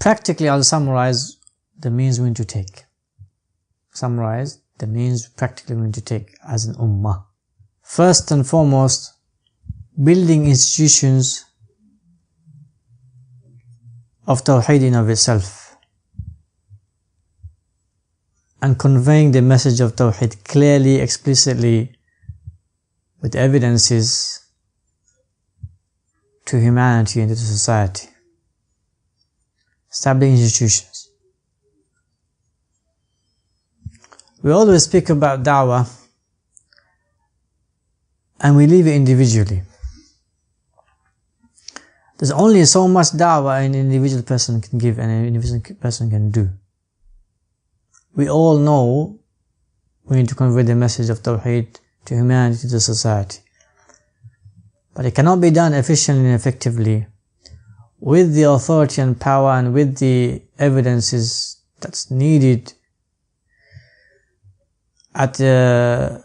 practically, I'll summarize the means we need to take. Summarize the means practically we need to take as an ummah. First and foremost, building institutions of Tawheed in of itself, and conveying the message of Tawheed clearly, explicitly, with evidences to humanity and to society. Establishing institutions. We always speak about da'wah and we leave it individually. There's only so much da'wah an individual person can give and an individual person can do. We all know we need to convey the message of Tawheed to humanity, to society. But it cannot be done efficiently and effectively with the authority and power and with the evidences that's needed at a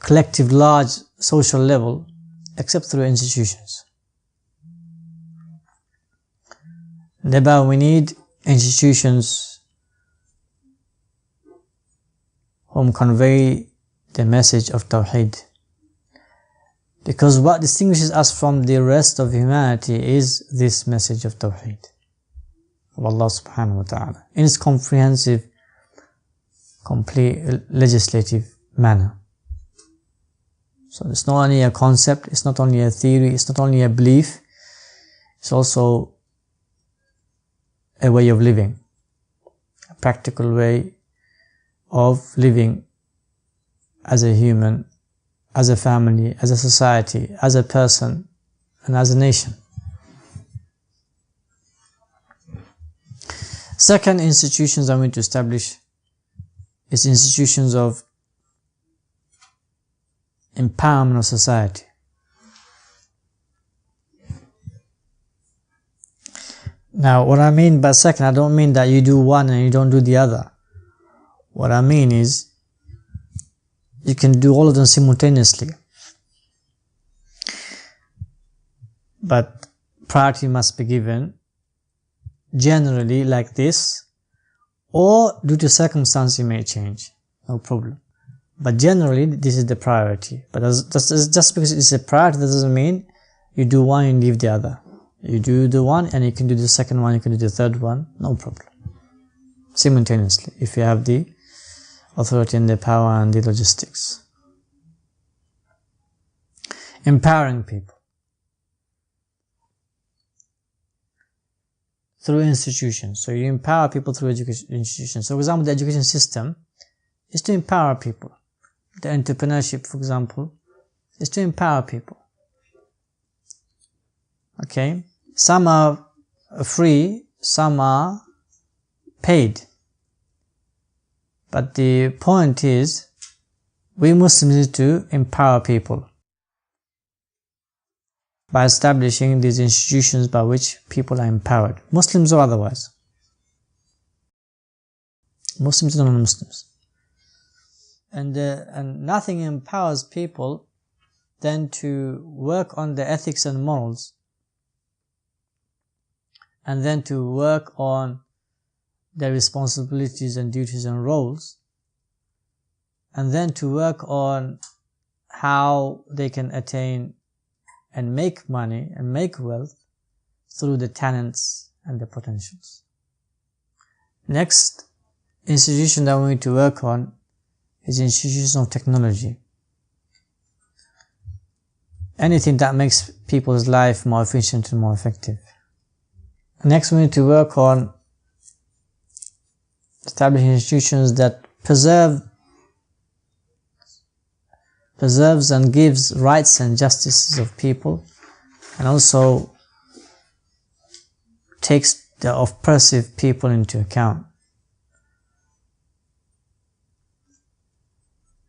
collective large social level, except through institutions. Thereby we need institutions whom convey the message of Tawheed. Because what distinguishes us from the rest of humanity is this message of Tawheed of Allah subhanahu wa ta'ala in its comprehensive, complete, legislative manner. So it's not only a concept, it's not only a theory, it's not only a belief, it's also a way of living, a practical way of living as a human, as a family, as a society, as a person, and as a nation. Second institutions I'm going to establish is institutions of empowerment of society. Now, what I mean by second, I don't mean that you do one and you don't do the other. What I mean is, you can do all of them simultaneously. But priority must be given generally like this, or due to circumstance it may change, no problem. But generally this is the priority. But just because it's a priority, that doesn't mean you do one and leave the other. You do the one and you can do the second one, you can do the third one, no problem. Simultaneously, if you have the authority and the power and the logistics. Empowering people through institutions. So you empower people through education institutions. So for example, the education system is to empower people. The entrepreneurship, for example, is to empower people. Okay? Some are free, some are paid. But the point is, we Muslims need to empower people by establishing these institutions by which people are empowered, Muslims or otherwise. Muslims and non-Muslims. And nothing empowers people than to work on the ethics and morals, and then to work on their responsibilities and duties and roles, and then to work on how they can attain and make money and make wealth through the talents and the potentials. Next institution that we need to work on is institutions of technology. Anything that makes people's life more efficient and more effective. Next, we need to work on establishing institutions that preserves and gives rights and justices of people, and also takes the oppressive people into account.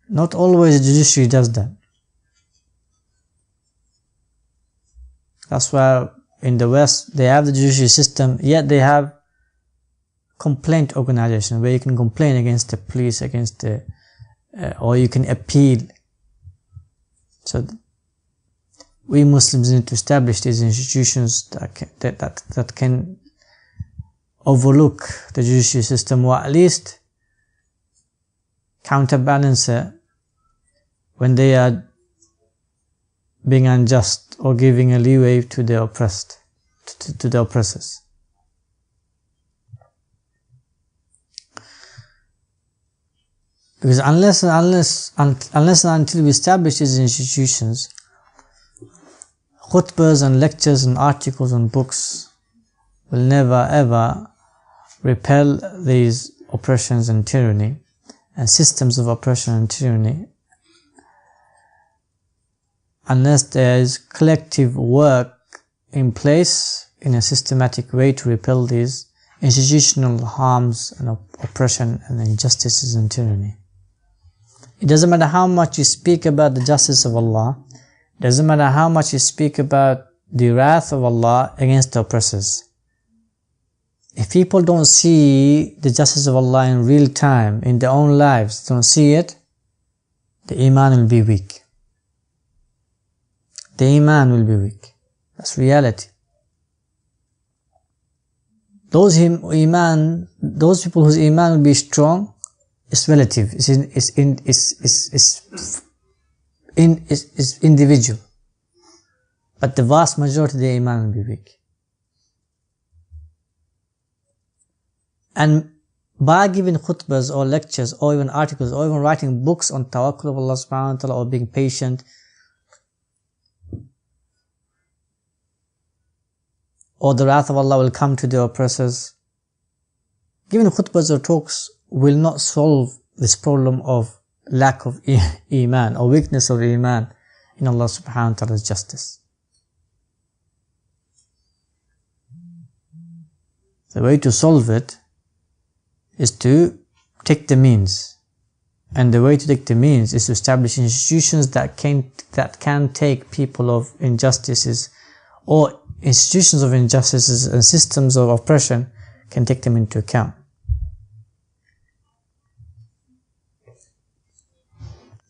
Not always the judiciary does that. That's why in the West they have the judiciary system, yet they have complaint organization where you can complain against the police, against the or you can appeal. So we Muslims need to establish these institutions that can overlook the judicial system, or at least counterbalance it when they are being unjust or giving a leeway to the oppressed, to the oppressors. Because unless and until we establish these institutions, khutbahs and lectures and articles and books will never ever repel these oppressions and tyranny and systems of oppression and tyranny, unless there is collective work in place in a systematic way to repel these institutional harms and oppression and injustices and tyranny. It doesn't matter how much you speak about the justice of Allah, it doesn't matter how much you speak about the wrath of Allah against the oppressors. If people don't see the justice of Allah in real time, in their own lives, don't see it, the Iman will be weak. The Iman will be weak. That's reality. Those people whose Iman will be strong, is relative, is individual. But the vast majority of the Iman will be weak. And by giving khutbahs or lectures or even articles or even writing books on tawakkul of Allah subhanahu wa ta'ala or being patient, or the wrath of Allah will come to the oppressors, giving khutbahs or talks will not solve this problem of lack of Iman or weakness of Iman in Allah subhanahu wa ta'ala's justice. The way to solve it is to take the means. And the way to take the means is to establish institutions that can take people of injustices, or institutions of injustices and systems of oppression can take them into account.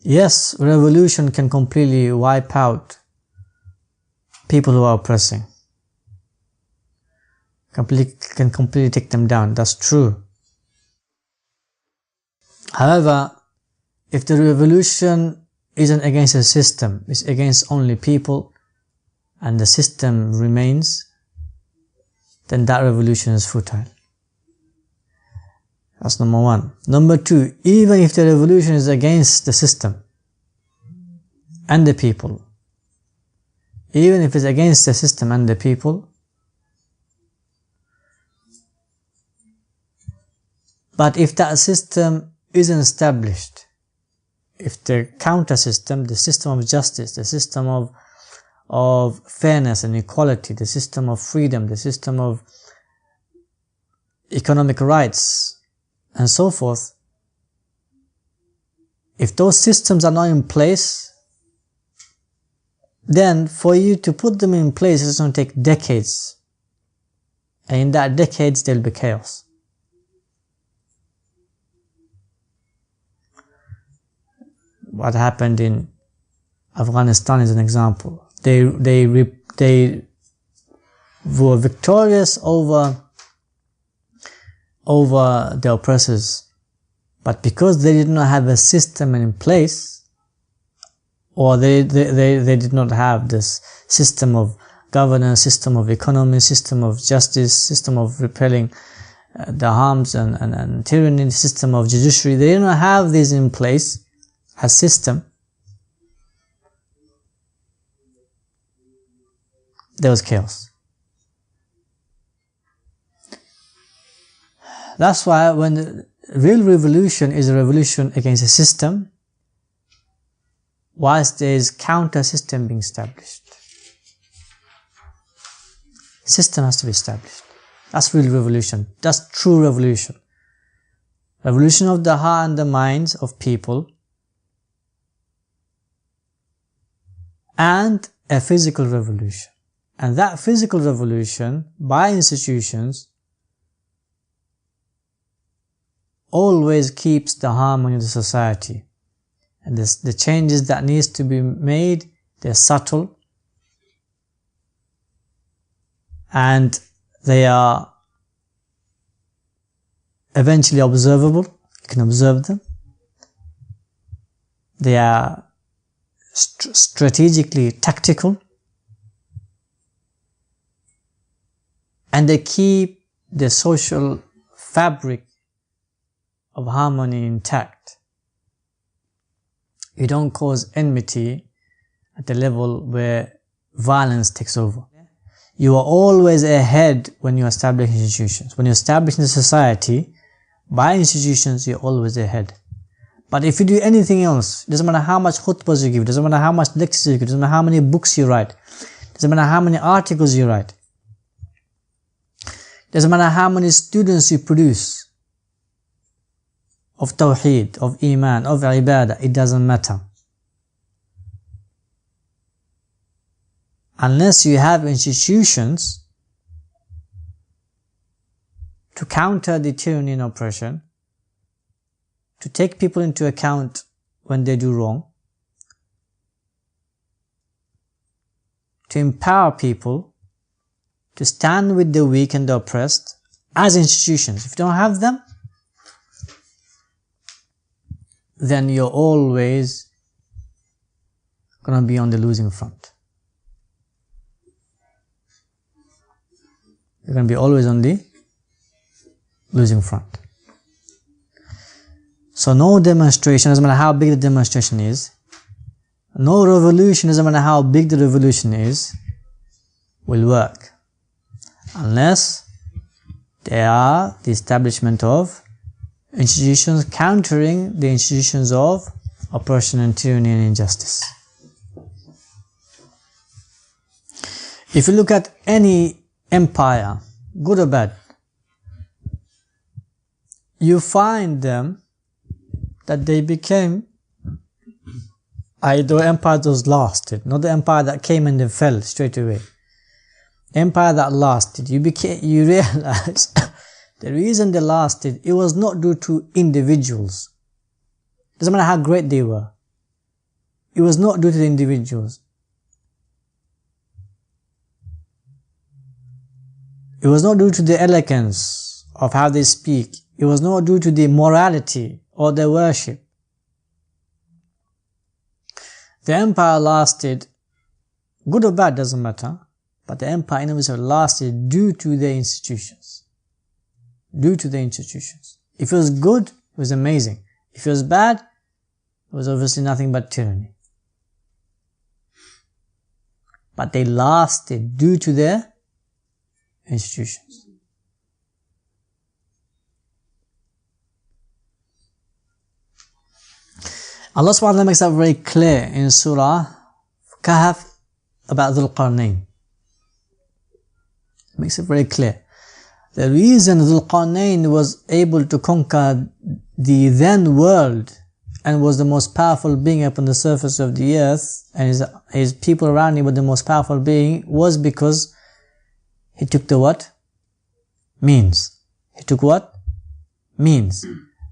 Yes, revolution can completely wipe out people who are oppressing. Can completely take them down. That's true. However, if the revolution isn't against a system, it's against only people, and the system remains, then that revolution is futile. That's number one. Number two, even if the revolution is against the system and the people, even if it's against the system and the people, but if that system isn't established, if the counter system, the system of justice, the system of fairness and equality, the system of freedom, the system of economic rights, and so forth, if those systems are not in place, then for you to put them in place, it's going to take decades. And in that decades, there will be chaos. What happened in Afghanistan is an example. They were victorious over the oppressors, but because they did not have a system in place, or they did not have this system of governance, system of economy, system of justice, system of repelling the harms and tyranny, system of judiciary, they did not have these in place as system. There was chaos. That's why when the real revolution is a revolution against a system, whilst there is counter system being established. System has to be established. That's real revolution. That's true revolution. Revolution of the heart and the minds of people, and a physical revolution. And that physical revolution by institutions always keeps the harmony of the society. And the changes that needs to be made, they're subtle, and they are eventually observable. You can observe them. They are strategically tactical. And they keep the social fabric of harmony intact. You don't cause enmity at the level where violence takes over. You are always ahead when you establish institutions. When you establish a society, by institutions, you're always ahead. But if you do anything else, it doesn't matter how much khutbahs you give, it doesn't matter how much lectures you give, it doesn't matter how many books you write, it doesn't matter how many articles you write, it doesn't matter how many students you produce of tawheed, of iman, of ibadah, it doesn't matter. Unless you have institutions to counter the tyranny and oppression, to take people into account when they do wrong, to empower people, to stand with the weak and the oppressed as institutions. If you don't have them, then you're always going to be on the losing front. You're going to be always on the losing front. So no demonstration, doesn't matter how big the demonstration is, no revolution, doesn't matter how big the revolution is, will work. Unless there are the establishment of institutions countering the institutions of oppression and tyranny and injustice. If you look at any empire, good or bad, you find them that they became the empire that lasted, not the empire that came and then fell straight away. Empire that lasted, you realize the reason they lasted, it was not due to individuals. Doesn't matter how great they were. It was not due to the individuals. It was not due to the elegance of how they speak. It was not due to the morality or their worship. The empire lasted, good or bad doesn't matter, but the empire in itself lasted due to their institutions. Due to the institutions. If it was good, it was amazing. If it was bad, it was obviously nothing but tyranny. But they lasted due to their institutions. Allah subhanahu wa ta'ala makes that very clear in Surah Kahf about Dhul Qarnayn. Makes it very clear. The reason Dhul Qarnayn was able to conquer the then world and was the most powerful being upon the surface of the earth, and his people around him were the most powerful being, was because he took the what? Means. He took what? Means.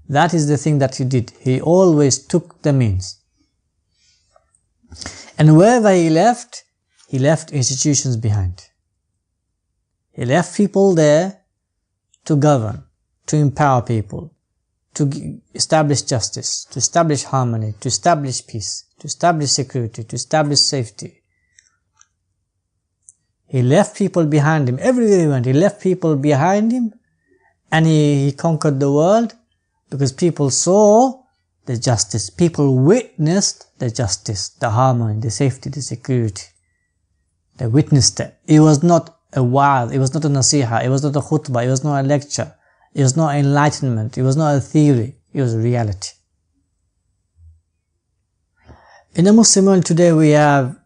That is the thing that he did. He always took the means. And wherever he left institutions behind. He left people there to govern, to empower people, to establish justice, to establish harmony, to establish peace, to establish security, to establish safety. He left people behind him. Everywhere he went, he left people behind him, and he conquered the world because people saw the justice. People witnessed the justice, the harmony, the safety, the security. They witnessed it. It was not a wa'adh, it was not a nasiha, it was not a khutbah, it was not a lecture, it was not enlightenment, it was not a theory, it was reality. In the Muslim world today we have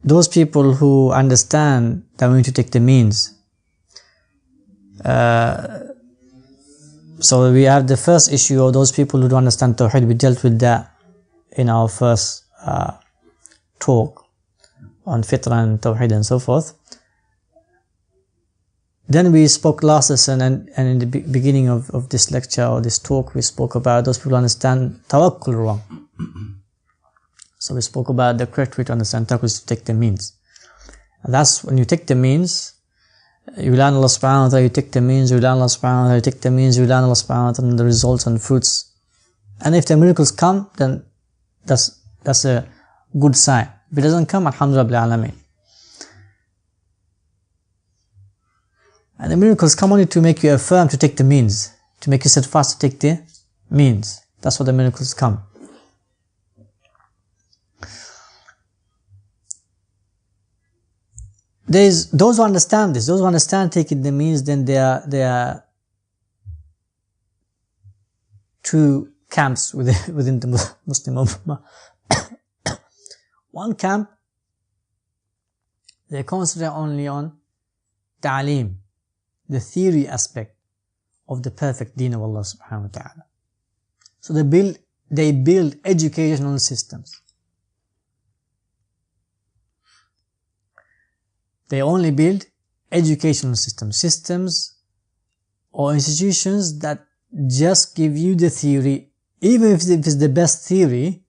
those people who understand that we need to take the means. So we have the first issue of those people who don't understand Tawheed. We dealt with that in our first talk on Fitrah and Tawheed and so forth. Then we spoke last lesson and in the beginning of this lecture or this talk, we spoke about those people who understand Tawakkul wrong. So we spoke about the correct way to understand Tawakkul is to take the means. And that's when you take the means, You rely on Allah subhanahu wa ta'ala, you take the means, you rely on Allah subhanahu wa ta'ala, you take the means, you rely on Allah subhanahu wa ta'ala, and the results and fruits. And if the miracles come, then that's a good sign. If it doesn't come, alhamdulillah bil alameen. And the miracles come only to make you affirm to take the means, to make you steadfast to take the means. That's what the miracles come. There's those who understand this, those who understand taking the means, then there are two camps within the Muslim Ummah. One camp, they concentrate only on ta'aleem, the theory aspect of the perfect deen of Allah subhanahu wa ta'ala. So they build educational systems. They only build educational systems or institutions that just give you the theory, even if it's the best theory,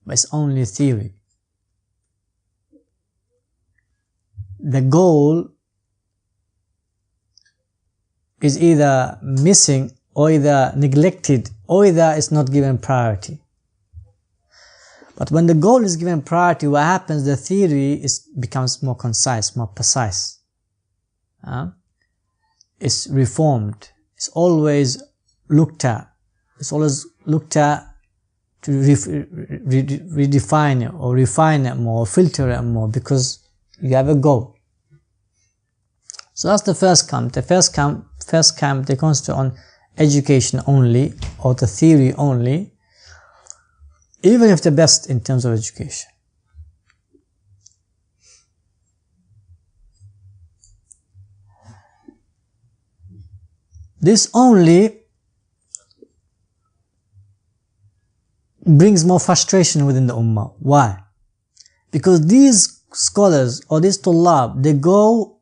but it's only theory. The goal is either missing or either neglected or either it's not given priority. But when the goal is given priority, what happens? The theory becomes more concise, more precise. It's reformed. It's always looked at. It's always looked at to redefine it or refine it more, or filter it more, because you have a goal. So that's the first camp. The first camp, they concentrate on education only, or the theory only, even if the best in terms of education. This only brings more frustration within the ummah. Why? Because these scholars or these tullab, they go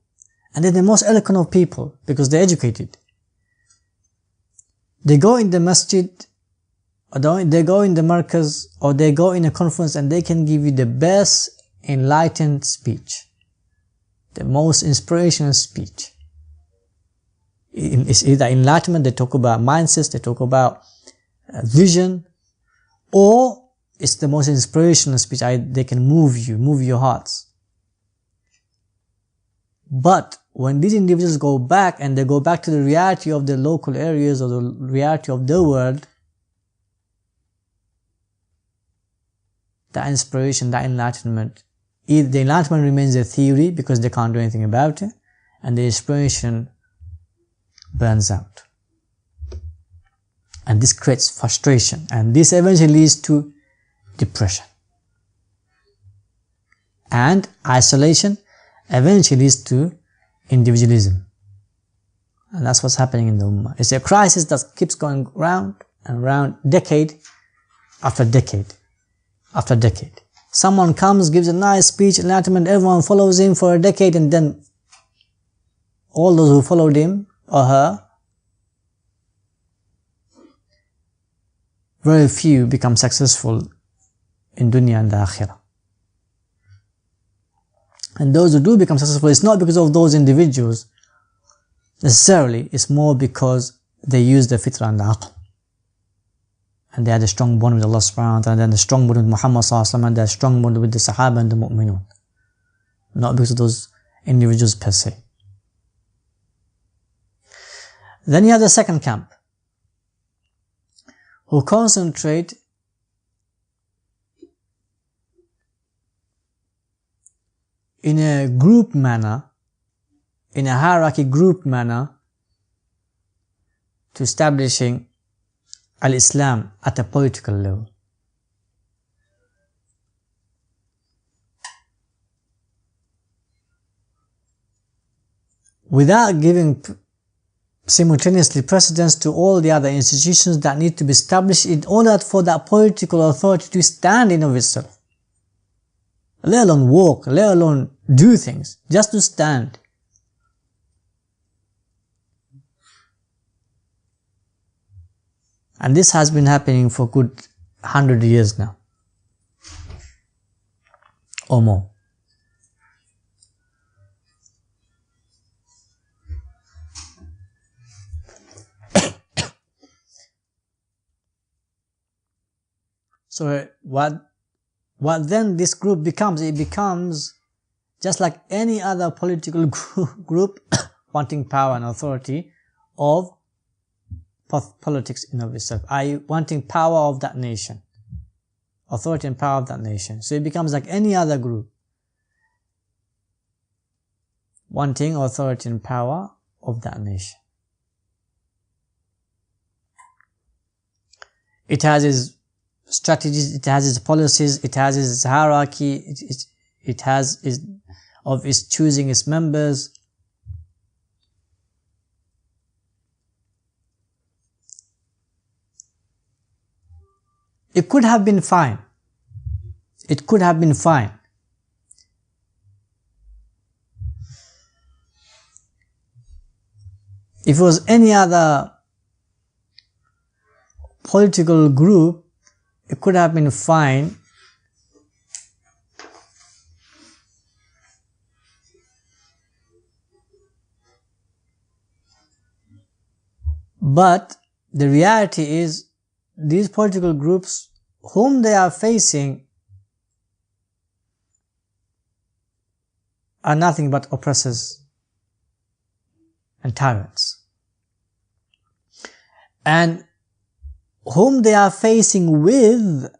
and they're the most eloquent of people because they're educated. They go in the masjid, or they go in the markaz, or they go in a conference, and they can give you the best enlightened speech, the most inspirational speech. It's either enlightenment, they talk about mindsets, they talk about vision, or it's the most inspirational speech. They can move your hearts. But when these individuals go back, and they go back to the reality of the local areas or the reality of the world, that inspiration, that enlightenment, either the enlightenment remains a theory because they can't do anything about it, and the inspiration burns out. And this creates frustration, and this eventually leads to depression. And isolation eventually leads to individualism. And that's what's happening in the ummah. It's a crisis that keeps going round and round, decade after decade after decade. Someone comes, gives a nice speech, enlightenment, everyone follows him for a decade, and then all those who followed him or her, very few become successful in dunya and the akhirah. And those who do become successful, it's not because of those individuals necessarily, it's more because they use the fitrah and the aql. And they had a strong bond with Allah subhanahu wa ta'ala, and they had a strong bond with Muhammad sallallahu alaihi wasallam, and they had a strong bond with the Sahaba and the Mu'minun. Not because of those individuals per se. Then you have the second camp, who concentrate in a group manner, in a hierarchy group manner, to establishing Al-Islam at a political level. Without giving simultaneously precedence to all the other institutions that need to be established in order for that political authority to stand in of itself. Let alone walk, let alone do things, just to stand. And this has been happening for good 100 years now, or more. So what then this group becomes? It becomes just like any other political group wanting power and authority of politics in of itself, i.e. wanting power of that nation, authority and power of that nation. So it becomes like any other group, wanting authority and power of that nation. It has its strategies, it has its policies, it has its hierarchy, it has its choosing its members. It could have been fine. It could have been fine. If it was any other political group, it could have been fine. But the reality is, these political groups whom they are facing are nothing but oppressors and tyrants. And whom they are facing with,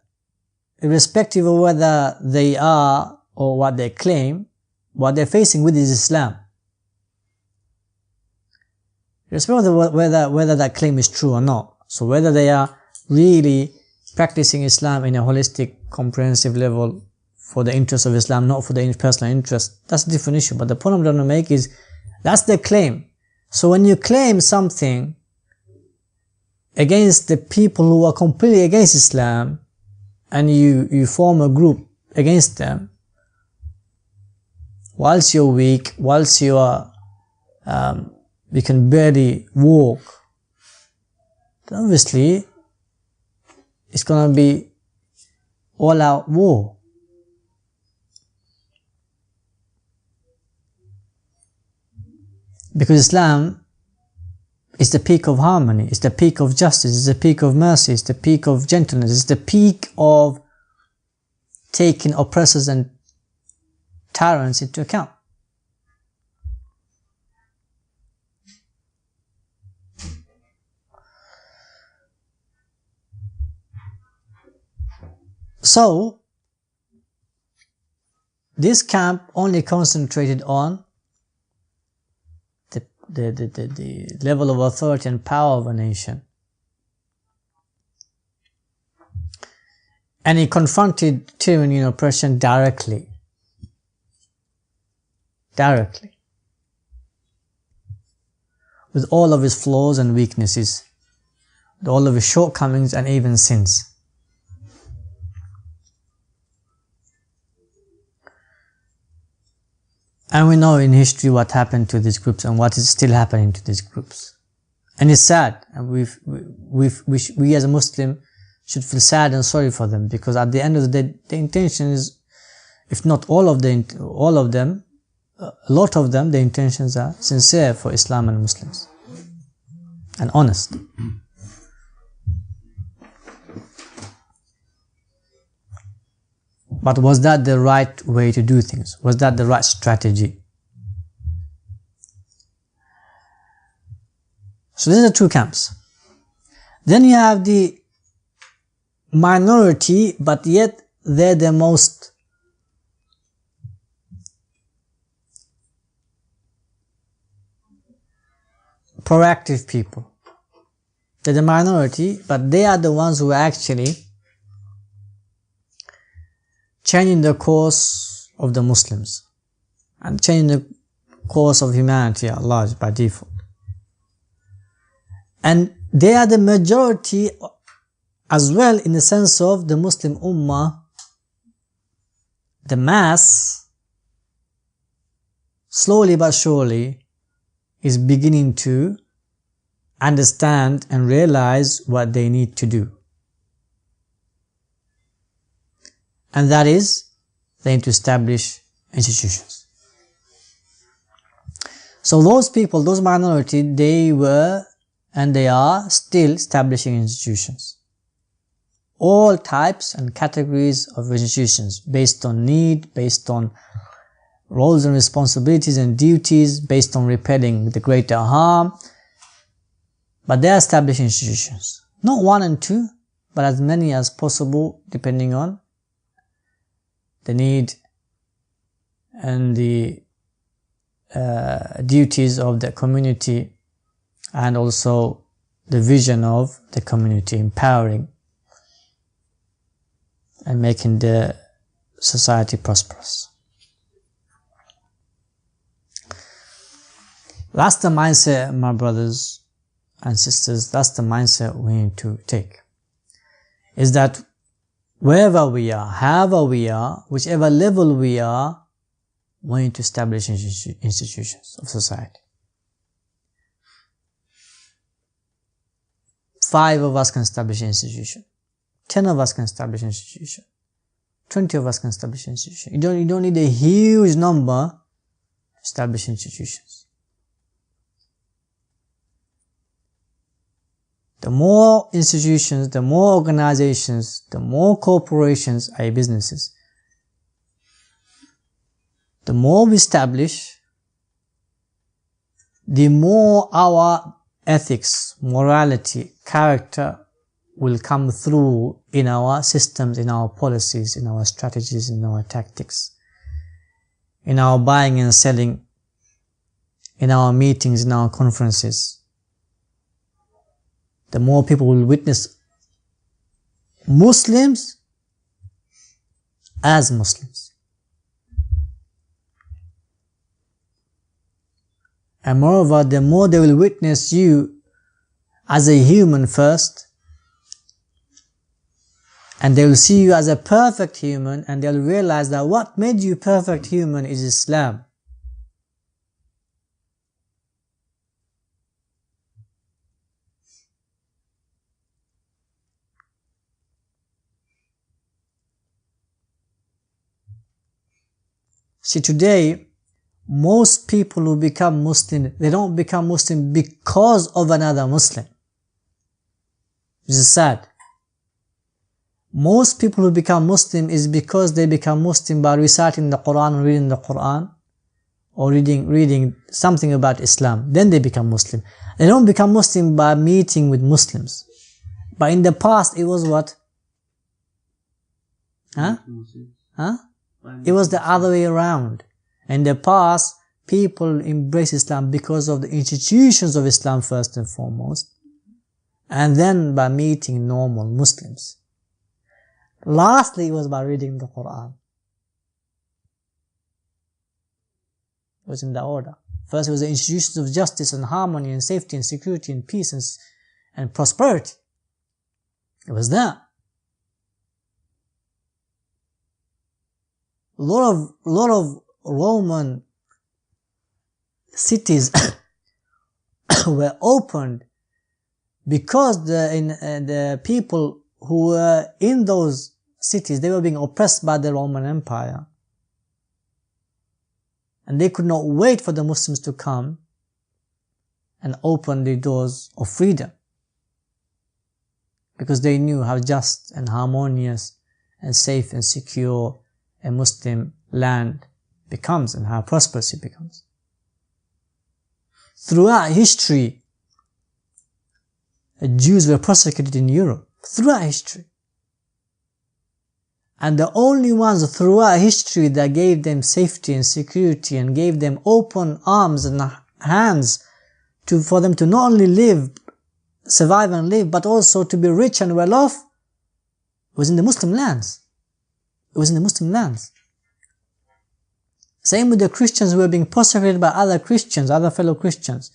irrespective of whether they are or what they claim, what they're facing with is Islam. Irrespective of whether that claim is true or not. So whether they are really practicing Islam in a holistic, comprehensive level for the interest of Islam, not for their personal interest, that's a different issue. But the point I'm trying to make is, that's their claim. So when you claim something against the people who are completely against Islam, and you form a group against them, whilst you're weak, whilst you are, you can barely walk, then obviously it's going to be all-out war. Because Islam is the peak of harmony, it's the peak of justice, it's the peak of mercy, it's the peak of gentleness, it's the peak of taking oppressors and tyrants into account. So, this camp only concentrated on the level of authority and power of a nation. And he confronted tyranny and oppression directly. With all of his flaws and weaknesses, with all of his shortcomings and even sins. And we know in history what happened to these groups and what is still happening to these groups. And it's sad, and we as a Muslim should feel sad and sorry for them, because at the end of the day, the intention is, if not all of them, a lot of them, the intentions are sincere for Islam and Muslims, and honest. But was that the right way to do things? Was that the right strategy? So these are two camps. Then you have the minority, but yet they're the most proactive people. They're the minority, but they are the ones who are actually changing the course of the Muslims and changing the course of humanity at large by default. And they are the majority as well, in the sense of the Muslim Ummah, the mass, slowly but surely is beginning to understand and realize what they need to do. And that is, they need to establish institutions. So those people, those minority, they were and they are still establishing institutions. all types and categories of institutions based on need, based on roles and responsibilities and duties, based on repelling the greater harm. But they are established institutions. Not one and two, but as many as possible depending on the need and the duties of the community and also the vision of the community, empowering and making the society prosperous. That's the mindset, my brothers and sisters, that's the mindset we need to take. Is that wherever we are, however we are, whichever level we are, we need to establish institutions of society. 5 of us can establish an institution. 10 of us can establish an institution. 20 of us can establish an institution. You don't need a huge number to establish institutions. The more institutions, the more organizations, the more corporations, i.e. businesses, the more we establish, the more our ethics, morality, character will come through in our systems, in our policies, in our strategies, in our tactics, in our buying and selling, in our meetings, in our conferences. The more people will witness Muslims as Muslims. And moreover, the more they will witness you as a human first, and they will see you as a perfect human, and they'll realize that what made you perfect human is Islam. See, today, most people who become Muslim, they don't become Muslim because of another Muslim. This is sad. Most people who become Muslim is because they become Muslim by reciting the Quran or reading the Quran, or reading something about Islam. Then they become Muslim. They don't become Muslim by meeting with Muslims. But in the past, it was what? It was the other way around. In the past, people embrace Islam because of the institutions of Islam first and foremost, and then by meeting normal Muslims. Lastly, it was by reading the Quran. It was in that order. First, it was the institutions of justice and harmony and safety and security and peace and prosperity. It was that. A lot of Roman cities were opened because the people who were in those cities, they were being oppressed by the Roman Empire. And they could not wait for the Muslims to come and open the doors of freedom, because they knew how just and harmonious and safe and secure a Muslim land becomes and how prosperous it becomes. Throughout history, Jews were persecuted in Europe. Throughout history. And the only ones throughout history that gave them safety and security and gave them open arms and hands for them to not only survive and live, but also to be rich and well off, was in the Muslim lands. It was in the Muslim lands. Same with the Christians who were being persecuted by other Christians, other fellow Christians.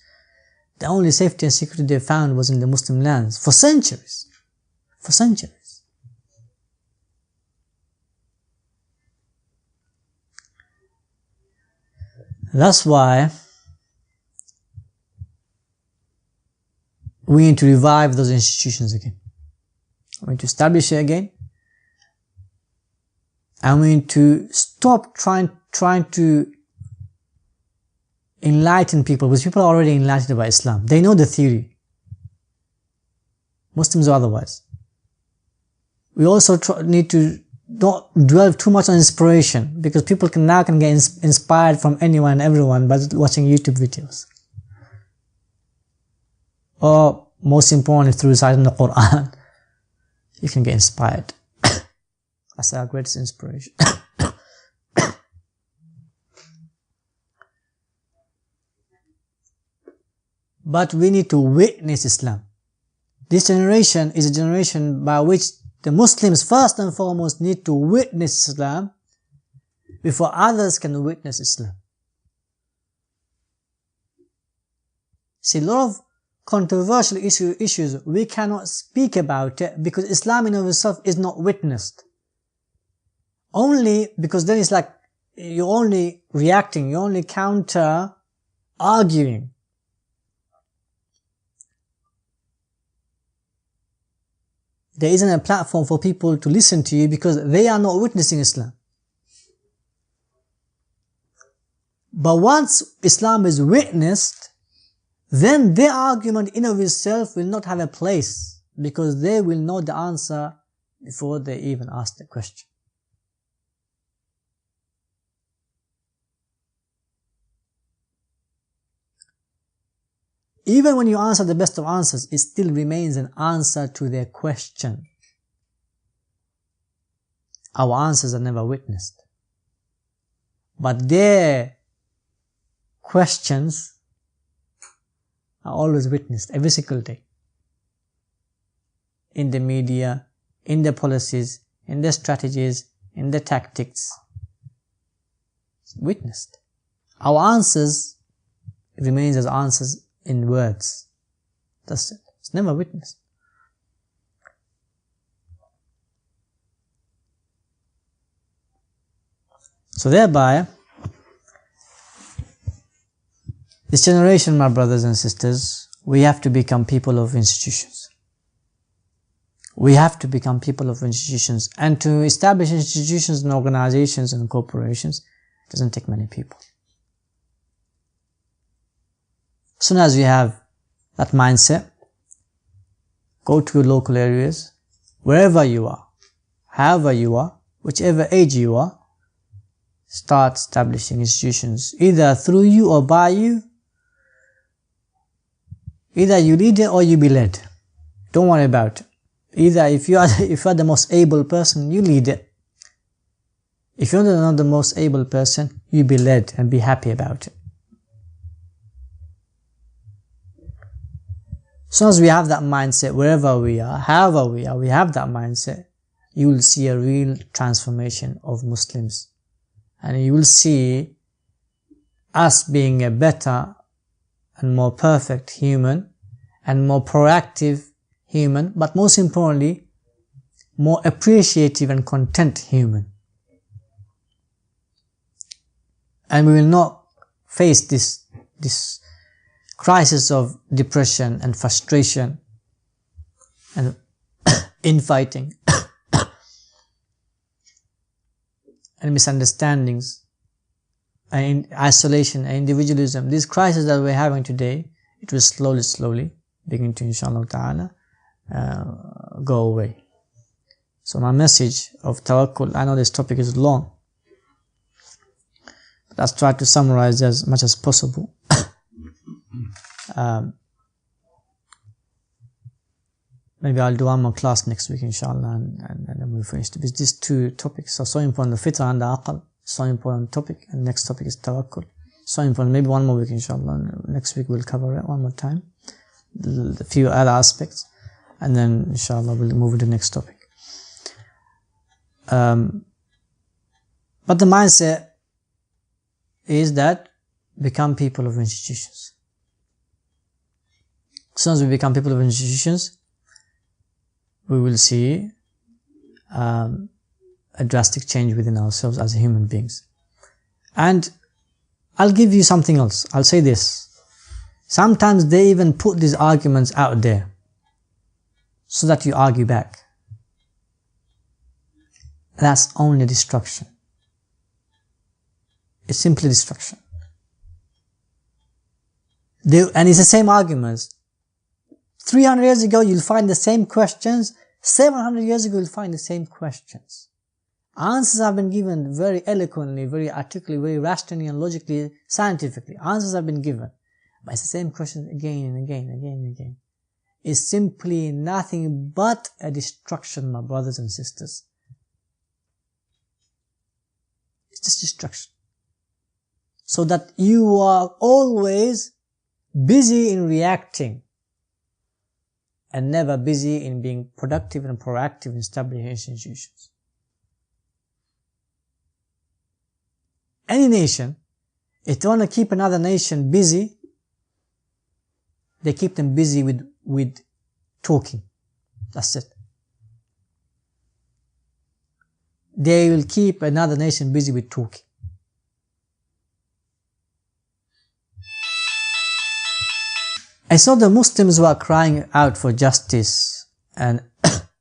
The only safety and security they found was in the Muslim lands for centuries. For centuries. That's why we need to revive those institutions again. We need to establish it again. And we need to stop trying to enlighten people, because people are already enlightened by Islam. They know the theory. Muslims or otherwise. we also need to not dwell too much on inspiration, because people can get inspired from anyone and everyone by watching YouTube videos. Or most importantly, through reciting the Quran, you can get inspired. That's our greatest inspiration. But we need to witness Islam. This generation is a generation by which the Muslims first and foremost need to witness Islam before others can witness Islam. See, a lot of controversial issues, we cannot speak about it because Islam in of itself is not witnessed. Only because then it's like you're only reacting, you're only counter arguing. There isn't a platform for people to listen to you because they are not witnessing Islam. But once Islam is witnessed, then their argument in of itself will not have a place, because they will know the answer before they even ask the question. Even when you answer the best of answers, it still remains an answer to their question. Our answers are never witnessed. But their questions are always witnessed every single day. In the media, in the policies, in the strategies, in the tactics. It's witnessed. Our answers remains as answers in words. That's it. It's never witnessed. So thereby, this generation, my brothers and sisters, we have to become people of institutions. We have to become people of institutions. And to establish institutions and organizations and corporations, it doesn't take many people. As soon as we have that mindset, go to your local areas, wherever you are, however you are, whichever age you are, start establishing institutions, either through you or by you. Either you lead it or you be led. Don't worry about it. Either if you are the most able person, you lead it. If you're not the most able person, you be led and be happy about it. As soon as we have that mindset, wherever we are, however we are, we have that mindset, you will see a real transformation of Muslims. And you will see us being a better and more perfect human, and more proactive human, but most importantly, more appreciative and content human. And we will not face this crisis of depression and frustration and infighting and misunderstandings and isolation and individualism. These crises that we're having today, it will slowly begin to, inshallah ta'ala, go away. So my message of tawakkul, I know this topic is long, but let's try to summarize as much as possible. Maybe I'll do one more class next week, inshallah, and then we'll finish. Because these two topics are so important, the fitra and the aql, so important topic, and next topic is tawakkul. So important, maybe one more week, inshallah. Next week we'll cover it one more time, the few other aspects, and then inshallah we'll move to the next topic. But the mindset is that become people of institutions. As soon as we become people of institutions, we will see a drastic change within ourselves as human beings. And I'll give you something else. I'll say this. Sometimes they even put these arguments out there so that you argue back. That's only destruction. It's simply destruction. And it's the same arguments. 300 years ago, you'll find the same questions 700 years ago, you'll find the same questions. Answers have been given very eloquently, very articulately, very rationally and logically, scientifically. Answers have been given. But it's the same question again and again, again and again. It's simply nothing but a destruction, my brothers and sisters. It's just destruction. So that you are always busy in reacting and never busy in being productive and proactive in establishing institutions. Any nation, if they want to keep another nation busy, they keep them busy with talking. That's it. They will keep another nation busy with talking. I saw the Muslims were crying out for justice and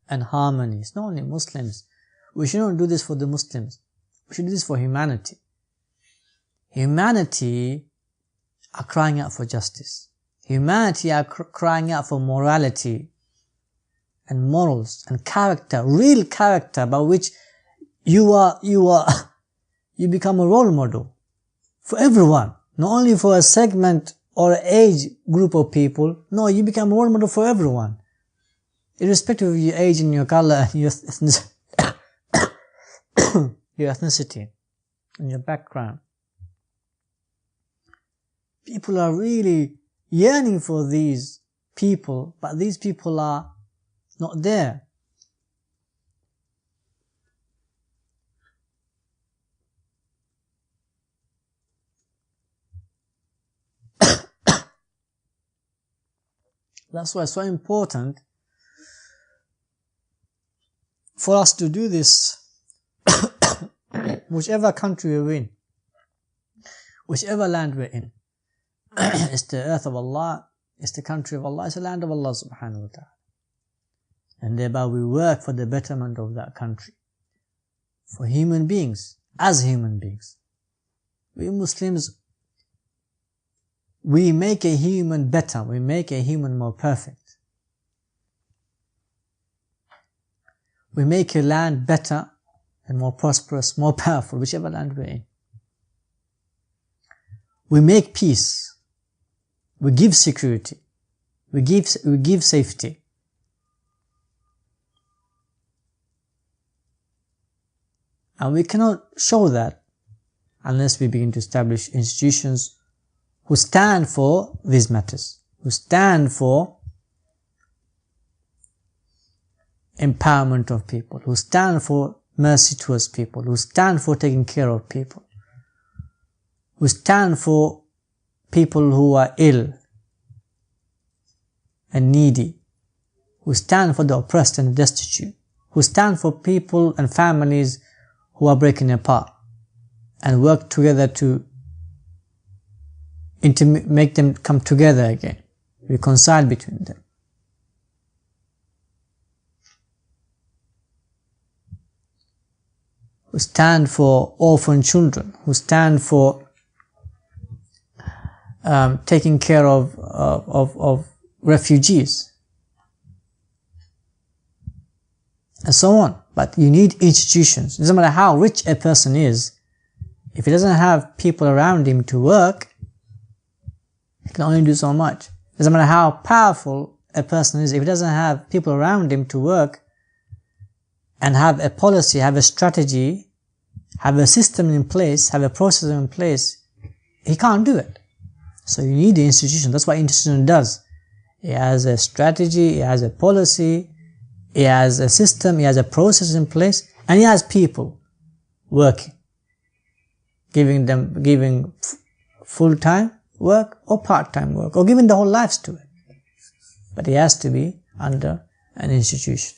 harmony. It's not only Muslims. We shouldn't do this for the Muslims. We should do this for humanity. Humanity are crying out for justice. Humanity are crying out for morality and morals and character, real character by which you become a role model for everyone, not only for a segment or age group of people. No, you become a role model for everyone, irrespective of your age and your color and your ethnicity and your background. People are really yearning for these people, but these people are not there. That's why it's so important for us to do this, whichever country we're in, whichever land we're in. It's the earth of Allah, it's the country of Allah, it's the land of Allah subhanahu wa ta'ala. And thereby we work for the betterment of that country. For human beings, as human beings. We Muslims, we make a human better, we make a human more perfect. We make a land better and more prosperous, more powerful, whichever land we're in. We make peace. We give security. We give safety. And we cannot show that unless we begin to establish institutions who stand for these matters, who stand for empowerment of people, who stand for mercy towards people, who stand for taking care of people, who stand for people who are ill and needy, who stand for the oppressed and destitute, who stand for people and families who are breaking apart, and work together to make them come together again, reconcile between them. Who stand for orphan children, who stand for taking care of refugees, and so on. But you need institutions. It doesn't matter how rich a person is, if he doesn't have people around him to work, he can only do so much. It doesn't matter how powerful a person is, if he doesn't have people around him to work and have a policy, have a strategy, have a system in place, have a process in place, he can't do it. So you need the institution. That's what institution does. It has a strategy, it has a policy, it has a system, it has a process in place, and it has people working, giving full-time work or part-time work, or giving their whole lives to it. But it has to be under an institution.